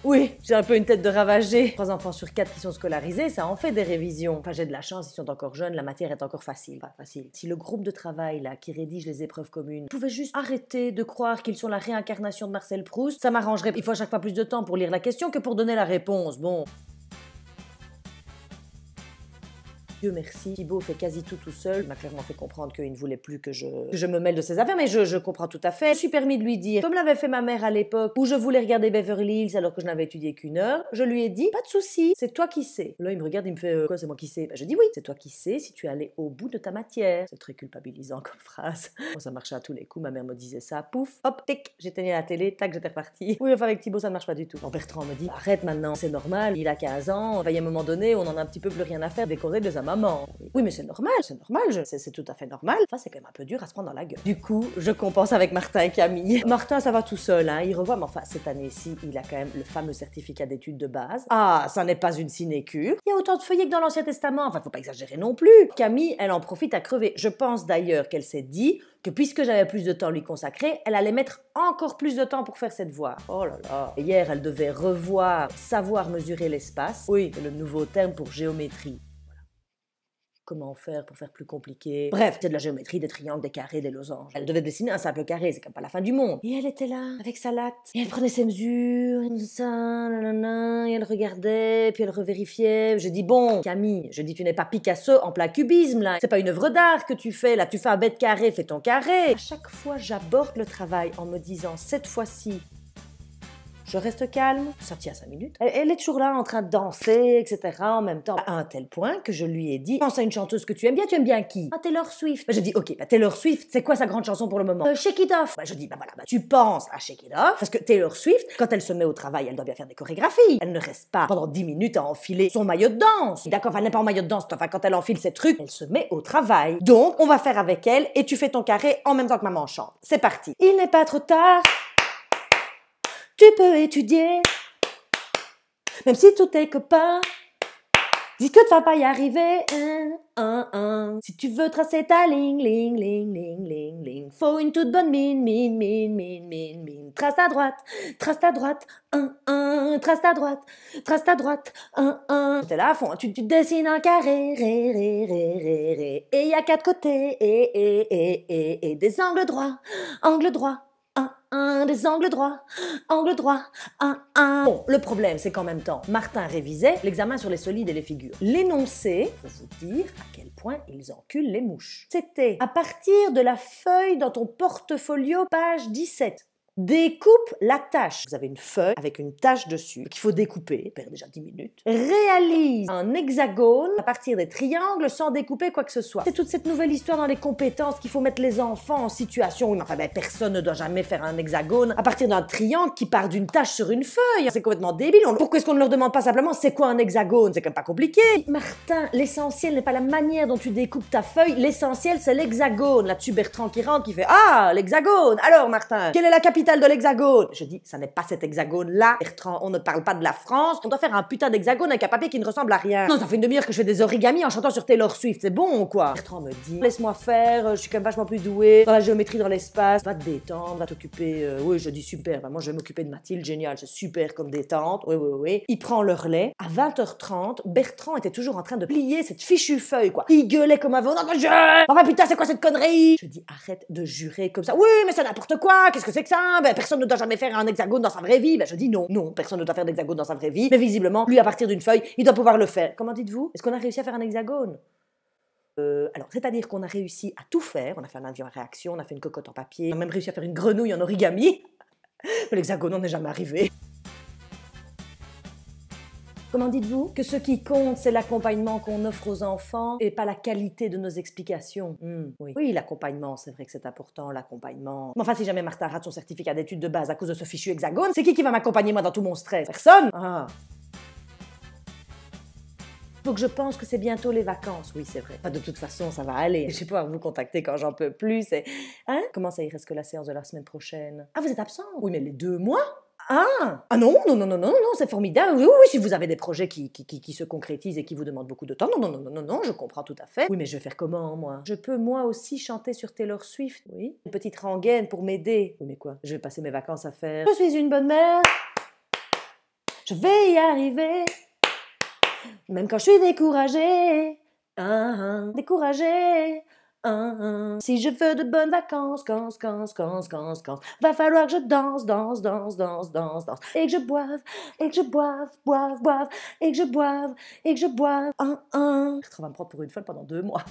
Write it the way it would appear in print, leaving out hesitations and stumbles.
Oui, j'ai un peu une tête de ravagée. 3 enfants sur 4 qui sont scolarisés, ça en fait des révisions. Enfin, j'ai de la chance, ils sont encore jeunes, la matière est encore facile. Pas facile. Si le groupe de travail, là, qui rédige les épreuves communes, pouvait juste arrêter de croire qu'ils sont la réincarnation de Marcel Proust, ça m'arrangerait. Il faut à chaque fois plus de temps pour lire la question que pour donner la réponse. Bon. Dieu merci, Thibaut fait quasi tout seul. Il m'a clairement fait comprendre qu'il ne voulait plus que je me mêle de ses affaires, mais je comprends tout à fait. Je me suis permis de lui dire, comme l'avait fait ma mère à l'époque, où je voulais regarder Beverly Hills alors que je n'avais étudié qu'1 heure, je lui ai dit, pas de souci, c'est toi qui sais. Là, il me regarde, il me fait, quoi, c'est moi qui sais? Je dis oui, c'est toi qui sais si tu es allé au bout de ta matière. C'est très culpabilisant comme phrase. Bon, ça marchait à tous les coups, ma mère me disait ça, pouf, hop, tic, j'éteignais la télé, tac, j'étais repartie. Oui, enfin avec Thibaut, ça ne marche pas du tout. Bon, Bertrand me dit, arrête maintenant, c'est normal, il a 15 ans, il y a un moment donné, on en a un petit peu plus rien à faire des conseils de sa maman. Oui, mais c'est normal, c'est tout à fait normal. Enfin, c'est quand même un peu dur à se prendre dans la gueule. Du coup, je compense avec Martin et Camille. Martin, ça va tout seul, hein, il revoit, mais enfin, cette année-ci, il a quand même le fameux certificat d'études de base. Ah, ça n'est pas une sinécure. Il y a autant de feuillets que dans l'Ancien Testament, enfin, faut pas exagérer non plus. Camille, elle en profite à crever. Je pense d'ailleurs qu'elle s'est dit que puisque j'avais plus de temps à lui consacrer, elle allait mettre encore plus de temps pour faire cette voie. Oh là là. Et hier, elle devait revoir savoir mesurer l'espace. Oui, c'est le nouveau terme pour géométrie. Comment faire pour faire plus compliqué? Bref, c'est de la géométrie, des triangles, des carrés, des losanges. Elle devait dessiner un simple carré, c'est quand même pas la fin du monde. Et elle était là, avec sa latte. Et elle prenait ses mesures, et ça, nanana, et elle regardait, puis elle revérifiait. Je dis, bon, Camille, je dis, tu n'es pas Picasso en plein cubisme, là. C'est pas une œuvre d'art que tu fais, là. Tu fais un bête carré, fais ton carré. À chaque fois, j'aborde le travail en me disant, cette fois-ci, je reste calme, ça tient 5 minutes. Elle est toujours là en train de danser, etc. en même temps. À un tel point que je lui ai dit, pense à une chanteuse que tu aimes bien qui? Ah, Taylor Swift. Je dis, ok, Taylor Swift, c'est quoi sa grande chanson pour le moment? Shake It Off. Je dis, voilà, tu penses à Shake It Off, parce que Taylor Swift, quand elle se met au travail, elle doit bien faire des chorégraphies. Elle ne reste pas pendant 10 minutes à enfiler son maillot de danse. D'accord, enfin, elle n'est pas en maillot de danse, enfin, quand elle enfile ses trucs, elle se met au travail. Donc, on va faire avec elle, et tu fais ton carré en même temps que maman chante. C'est parti. Il n'est pas trop tard. Tu peux étudier, même si tous tes copains disent que tu vas pas y arriver. Si tu veux tracer ta ligne, faut une toute bonne mine. Trace ta droite, trace ta droite, trace ta droite, T'es là à fond, tu dessines un carré, et il y a 4 côtés, et des angles droits, des angles droits, Bon, le problème, c'est qu'en même temps, Martin révisait l'examen sur les solides et les figures. L'énoncé, pour vous dire à quel point ils enculent les mouches. C'était à partir de la feuille dans ton portfolio, page 17. Découpe la tâche. Vous avez une feuille avec une tâche dessus qu'il faut découper, perd déjà 10 minutes. Réalise un hexagone à partir des triangles sans découper quoi que ce soit. C'est toute cette nouvelle histoire dans les compétences qu'il faut mettre les enfants en situation. Oui, mais enfin, personne ne doit jamais faire un hexagone à partir d'un triangle qui part d'une tâche sur une feuille. C'est complètement débile. Pourquoi est-ce qu'on ne leur demande pas simplement c'est quoi un hexagone? C'est quand même pas compliqué. Martin, l'essentiel n'est pas la manière dont tu découpes ta feuille. L'essentiel, c'est l'hexagone. Là-dessus, Bertrand qui rentre, qui fait ah, l'hexagone. Alors, Martin, quelle est la capitale de l'hexagone? Je dis, ça n'est pas cet hexagone-là, Bertrand, on ne parle pas de la France, on doit faire un putain d'hexagone avec un papier qui ne ressemble à rien. Non, ça fait une demi-heure que je fais des origamis en chantant sur Taylor Swift, c'est bon ou quoi? Bertrand me dit, laisse-moi faire, je suis quand même vachement plus douée dans la géométrie, dans l'espace, va te détendre, va t'occuper, oui, je dis super, moi je vais m'occuper de Mathilde, génial, c'est super comme détente, oui. Il prend le relais, à 20h30, Bertrand était toujours en train de plier cette fichue feuille, quoi. Il gueulait comme un veau, non, enfin putain, c'est quoi cette connerie? Je dis, arrête de jurer comme ça, oui, mais c'est n'importe quoi, qu'est-ce que c'est que ça? Personne ne doit jamais faire un hexagone dans sa vraie vie. Je dis non, personne ne doit faire d'hexagone dans sa vraie vie. Mais visiblement, lui, à partir d'une feuille, il doit pouvoir le faire. Comment dites-vous? Est-ce qu'on a réussi à faire un hexagone? Alors, c'est-à-dire qu'on a réussi à tout faire. On a fait un avion à réaction, on a fait une cocotte en papier, on a même réussi à faire une grenouille en origami. Mais l'hexagone, on n'est jamais arrivé. Comment dites-vous? Que ce qui compte, c'est l'accompagnement qu'on offre aux enfants et pas la qualité de nos explications. Oui, l'accompagnement, c'est vrai que c'est important, l'accompagnement. Mais enfin, si jamais Martin rate son certificat d'études de base à cause de ce fichu hexagone, c'est qui va m'accompagner, moi, dans tout mon stress? Personne? Faut que je pense que c'est bientôt les vacances. Oui, c'est vrai. De toute façon, ça va aller. Je vais pouvoir vous contacter quand j'en peux plus. Comment ça irait que la séance de la semaine prochaine? Ah, vous êtes absent? Oui, mais les 2 mois? Non, c'est formidable. Oui, si vous avez des projets qui se concrétisent et qui vous demandent beaucoup de temps, non, je comprends tout à fait. Oui, mais je vais faire comment, moi? Je peux, moi aussi, chanter sur Taylor Swift, oui. Une petite rengaine pour m'aider. Oui, mais quoi? Je vais passer mes vacances à faire. Je suis une bonne mère. Je vais y arriver, même quand je suis découragée. Découragée. Si je veux de bonnes vacances, va falloir que je danse, et que je boive, boive, et que je boive. Je vais me prendre pour une folle pendant 2 mois.